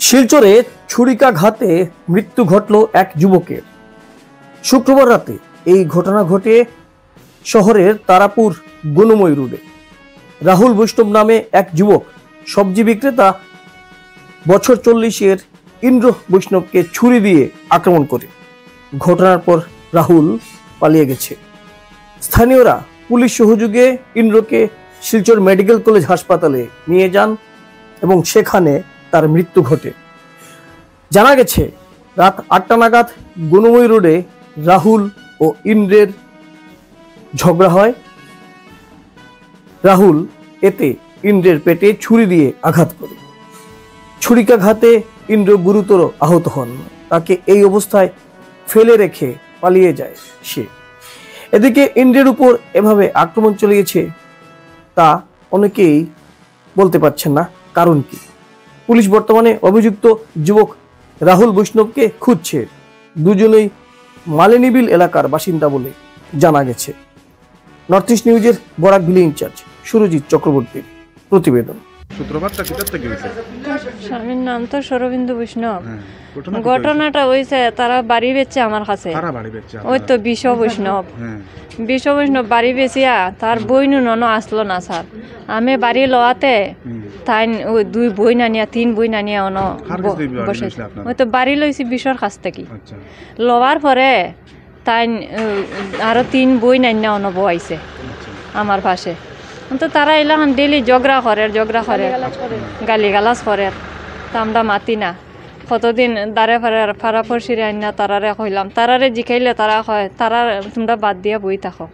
শিলচরে ছুরিকাঘাতে মৃত্যু ঘটল এক যুবকের। শুক্রবার রাতে এই ঘটনা ঘটে শহরের তারাপুর গুনুময় রোডে। রাহুল বৈষ্ণব নামে এক যুবক সবজি বিক্রেতা বছর 40-এর ইন্দ্র বৈষ্ণবকে ছুরি দিয়ে আক্রমণ করে। ঘটনার পর রাহুল পালিয়ে গেছে। স্থানীয়রা পুলিশ সহযোগে ইন্দ্রকে শিলচর মেডিকেল কলেজ হাসপাতালে নিয়ে যান এবং সেখানে তার মৃত্যু ঘটে। জানা গেছে রাত 8টা নাগাদ গুনুময় রোডে রাহুল ও ইন্দ্রের ঝগড়া হয়। রাহুল এতে ইন্দ্রের পেটে ছুরি দিয়ে আঘাত করে। ছুরিকাঘাতে ইন্দ্র গুরুতর আহত হন। তাকে এই অবস্থায় ফেলে রেখে পালিয়ে যায় সে। এদিকে ইন্দ্রের উপর এভাবে আক্রমণ চালিয়েছে তা অনেকেই বলতে পারছেন না কারণ কি। পুলিশ বর্তমানে অভিযুক্ত যুবক রাহুল বৈষ্ণবকে খুঁজছে। দুজনেই মালিনীবিল এলাকার বাসিন্দা বলে জানা গেছে। নর্থ ইস্ট নিউজের বরাক ভিলি ইনচার্জ সুরজিৎ চক্রবর্তীর প্রতিবেদন। স্বামীর নাম তো সরবিন্দু বৈষ্ণব। ঘটনাটা হয়েছে তারা বাড়ি বেচছে আমার কাছে। ওই তো বিশ্ব বৈষ্ণব বাড়ি বেচিয়া তার বইনু নন আসলো না স্যার। আমি বাড়ি লওয়াতে তাই ওই 2 বই নানিয়া 3 বই নানিয়া অন বসে ওই তো বাড়ি লইছি বিশ্বর কাছ থেকে। লওয়ার পরে তাই আরো 3 বই নানিয়া অন বইছে আমার পাশে। তো তারা এলাকান ডেলি ঝগড়া করে গালি গালাজ করে। তা আমরা মাতি না। কতদিন দাঁড়ে ফারা পড়শিরে আইন না তারারে কইলাম। তারারে জিখাইলে তারা কয় তারা তোমরা বাদ দিয়া বই থাকো,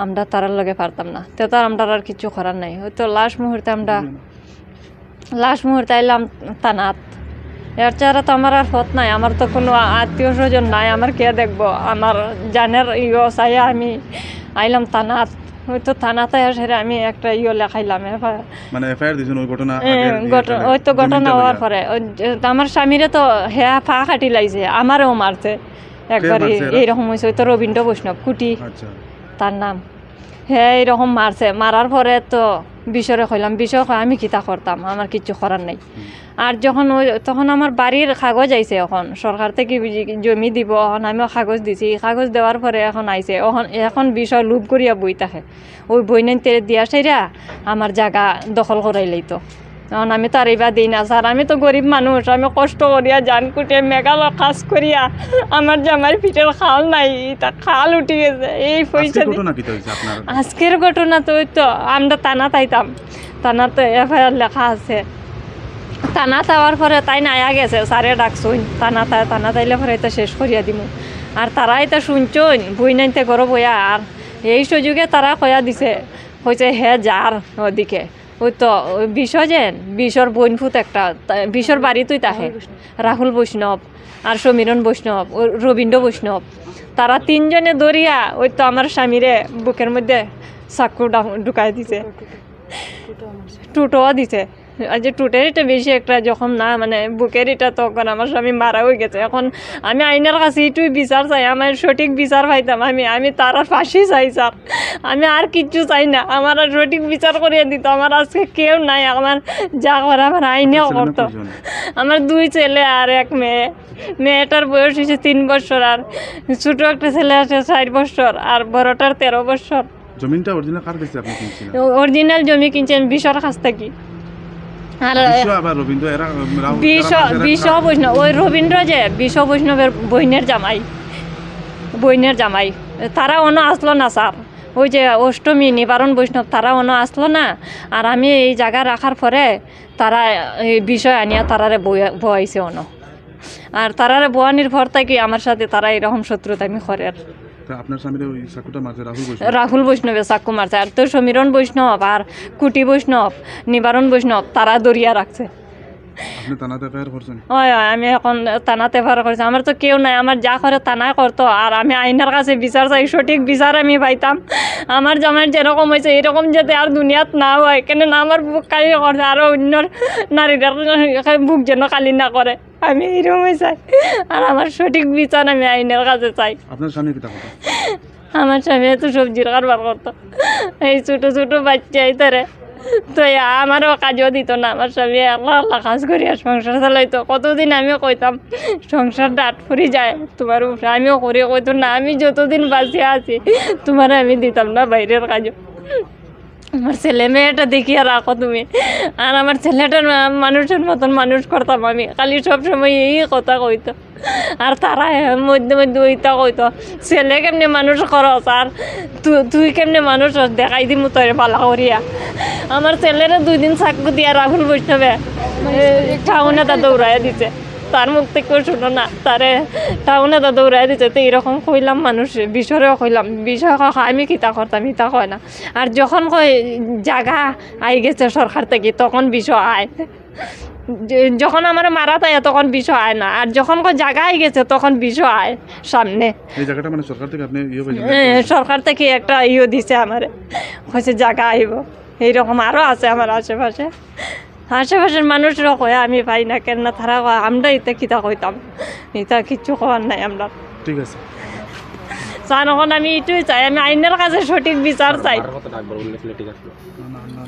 আমরা তারার লগে পারতাম না। তো তার আমরা আর কিছু করার নাই। হয়তো লাস্ট মুহূর্তে আইলাম তানাত। এর ছাড়া তো আমার আর পথ নাই। আমার তো কোনো আত্মীয় স্বজন নাই। আমার কে দেখবো? আমার জানের চাইয়া আমি আইলাম তানাত। হয়তো থানাতে আসে আমি একটা লেখাইলাম মানে এফআইআর দিছেন ওই ঘটনা ওই তো ঘটনা হওয়ার পরে আমার স্বামীরে তো হ্যাঁ ফা কাটি লাইছে, আমারও মারছে একবারে। এইরকম হয়েছে। ওই তো রবীন্দ্র বৈষ্ণব কুটি তার নাম। হ্যাঁ এইরকম মারছে। মারার পরে তো বিষরে কইলাম, বিষয় আমি কিতা করতাম, আমার কিচ্ছু করার নাই। আর যখন তখন আমার বাড়ির কাগজ আইছে, এখন সরকার থেকে জমি দিব, এখন আমিও কাগজ দিছি। কাগজ দেওয়ার পরে এখন আইছে, এখন বিষয় লুপ করিয়া বই থাকে। ওই বই নেন তেরে দিয়া সেরা আমার জায়গা দখল করাই লইতো। এখন আমি তো আর এইবার দিই না স্যার। আমি তো গরিব মানুষ, আমি কষ্ট করিয়া জান কুটে মেঘালয় কাজ করিয়া আমার জামাই পিঠের খাল নাই, তা খাল উঠে গেছে। এই পয়সা আজকের ঘটনা তো ওই তো আমরা টানা তাইতাম। টানাতে এফআইআর লেখা আছে। টানা তাওয়ার পরে তাই নায়া গেছে, স্যারে ডাকছুন টানা তাইলে পরে তো শেষ করিয়া দিব। আর তারাই তো শুনছুন বই নাইতে গরব হইয়া। আর এই সুযোগে তারা কয়া দিছে, হয়েছে হে যার ওদিকে ওই তো বিশ্বর বইনফুত একটা বিশ্বর বাড়িতেই তাহে রাহুল বৈষ্ণব আর সমীরণ বৈষ্ণব, রবীন্দ্র বৈষ্ণব। তারা 3 জনে দরিয়া ওই তো আমার স্বামীরে বুকের মধ্যে চাকু ঢুকাই দিছে, টুটোও দিছে। আর যে টুটের এটা বেশি একটা যখন না মানে বুকের এটা, তখন আমার স্বামী মারা হয়ে গেছে। এখন আমি আইনের কাছে এইটুই বিচার চাই, আমার সঠিক বিচার পাইতাম। আমি তার আর ফাঁসি চাই স্যার। আমি আর কিচ্ছু চাই না, আমার আর সঠিক বিচার করিয়ে দিত। আমার আজকে কেউ নাই, আমার যা করে আমার আইনেও করতো। আমার 2 ছেলে আর 1 মেয়ে। মেয়েটার বয়স হয়েছে 3 বছর, আর ছোটো একটা ছেলে আছে 4 বছর, আর বড়টার 13 বছর। জমিটা অরিজিনাল কার কাছে আপনি কিনছিলেন? অরিজিনাল জমি কিনছেন বিশ্বর কাছ থেকে। আর বিশ্ব বৈষ্ণব ওই রবীন্দ্র যে বিশ্ব বৈষ্ণবের বইনের জামাই তারা অন্য আসলো না স্যার। ওই যে অষ্টমী নিবারণ বৈষ্ণব তারা অন্য আসলো না। আর আমি এই জায়গা রাখার পরে তারা এই বিষয় আনিয়া তারারে বয়াইছে অন্য। আর তারারে বোয়ানির পর থেকে আমার সাথে তারা এরকম শত্রুতা আমি করে। আপনার স্বামীর ওই চাকুটা মারছে রাহুল বৈষ্ণবের চাকু মারছে। আর তো সমীরণ বৈষ্ণব আর কুটি বৈষ্ণব নিবারণ বৈষ্ণব তারা দরিয়া রাখছে। আমি এখন থানাতে এফআইআর করছি। আমার তো কেউ নাই, আমার যা করে থানা করতো। আর আমি আইনের কাছে বিচার চাই, সঠিক বিচার আমি পাইতাম। আমার জামাই যেরকম হয়েছে এরকম যাতে আর দুনিয়াত না হয়। কেন না আমার বুক কালি করছে, আরও অন্য নারীরা বুক যেন কালি না করে। আমি এরকমই চাই। আর আমার সঠিক বিচার আমি আইনের কাছে চাই। আপনার স্বামী পিতা কথা? আমার স্বামী তো সবজির কারবার করতো। এই ছোটো ছোটো বাচ্চা তারে তো আমারও কাজও দিত না, আমার স্বামী আল্লাহ আল্লাহ কাজ করিয়া সংসার চালাইতো। কতদিন আমিও কইতাম সংসার ডাট ফুরি যায় তোমার উপরে, আমিও করি, কইতো না আমি যতদিন বাঁচিয়া আছি তোমার আমি দিতাম না বাইরের কাজও। আমার ছেলে মেয়েটা দেখিয়া রাখো তুমি। আর আমার ছেলেটার মানুষের মতন মানুষ করতাম আমি, খালি সবসময় এই কথা কইতো। আর তারা মধ্যে মধ্যে ওইটা কইতো ছেলে কেমনে মানুষ করস আর তুই কেমনে মানুষ হস, দেখাই দিমু তোর পালা করিয়া। আমার ছেলেরা 2 দিন চাকু দিয়া রাহুল বৈষ্ণবে টাউনে তা দৌড়াইয়া দিছে, তার মুখ থেকেও শুনো না, তারে টাউনে তা দৌড়াই দিচ্ছে। তো এরকম কইলাম মানুষ বিষয়েও কইলাম, বিষয় আমি কিতা করতাম ইতা কয় না। আর যখন কই জায়গা আই গেছে সরকার থেকে তখন বিষয় আয়, যখন আমার মারা তাই তখন বিষয় আয় না। আর যখন কই জায়গা আই গেছে তখন বিষয় আয় সামনে। এই জায়গাটা মানে সরকার থেকে আপনি সরকার থেকে একটা দিছে আমারে, কইছে জায়গা আইব। এইরকম আরও আছে আমার আশেপাশে, আশেপাশের মানুষরাও কয় আমি পাই না কেন না, তারা কয় আমরা ইতা কিতা কইতাম, ইতা কিচ্ছু করার নাই আমরা। ঠিক আছে চান এখন আমি এটুই চাই, আমি আইনের কাছে সঠিক বিচার চাই। না, না, না।